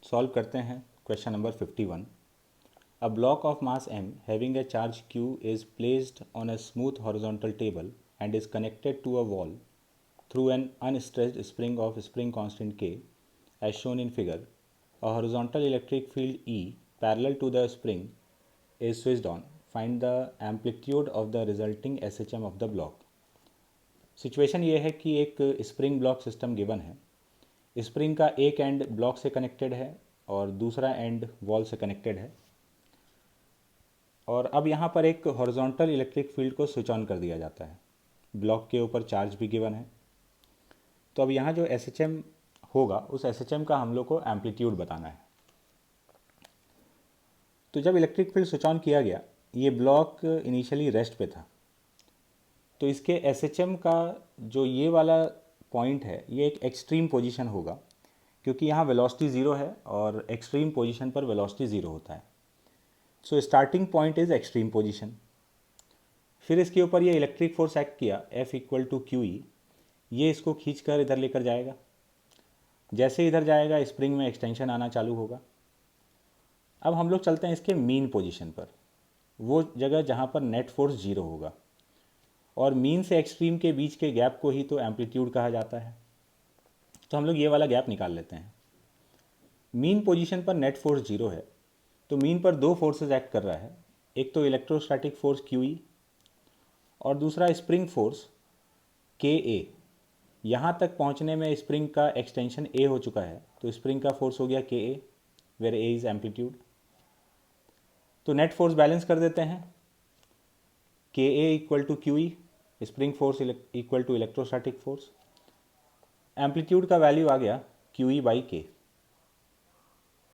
Solve करते हैं question number 51। A block of mass m having a charge q is placed on a smooth horizontal table and is connected to a wall through an unstressed spring of spring constant k as shown in figure. A horizontal electric field E parallel to the spring is switched on. Find the amplitude of the resulting SHM of the block. Situation ये है कि एक spring block system given है। Spring का एक and block से connected है और दूसरा एंड वॉल से कनेक्टेड है, और अब यहाँ पर एक हॉरिजॉन्टल इलेक्ट्रिक फील्ड को स्विच ऑन कर दिया जाता है। ब्लॉक के ऊपर चार्ज भी गिवन है। तो अब यहाँ जो SHM होगा उस SHM का हम लोग को एम्पलीट्यूड बताना है। तो जब इलेक्ट्रिक फील्ड स्विच ऑन किया गया, ये ब्लॉक इनिशियली रेस्ट पे था, तो इसके SHM का जो ये वाला पॉइंट है ये एक एक्सट्रीम पोजीशन होगा, क्योंकि यहाँ वेलोसिटी ज़ीरो है और एक्सट्रीम पोजीशन पर वेलोसिटी ज़ीरो होता है। So starting point is extreme position. फिर इसके ऊपर ये इलेक्ट्रिक फोर्स एक्ट किया F = QE, ये इसको खींच कर इधर लेकर जाएगा। जैसे इधर जाएगा स्प्रिंग में एक्सटेंशन आना चालू होगा। अब हम लोग चलते हैं इसके मीन पोजीशन पर, वो जगह जहाँ पर नेट फोर्स ज़ीरो होगा, और मीन से एक्सट्रीम के बीच के गैप को ही तो एम्पलीट्यूड कहा जाता है। तो हम लोग ये वाला गैप निकाल लेते हैं। मीन पोजीशन पर नेट फोर्स ज़ीरो है, तो मीन पर दो फोर्सेस एक्ट कर रहा है। एक तो इलेक्ट्रोस्टैटिक फोर्स QE और दूसरा स्प्रिंग फोर्स KA। यहाँ तक पहुँचने में स्प्रिंग का एक्सटेंशन A हो चुका है, तो स्प्रिंग का फोर्स हो गया KA, where A is amplitude. तो नेट फोर्स बैलेंस कर देते हैं। KA = QE, spring force equal to electrostatic force. Amplitude का वैल्यू आ गया QE/K।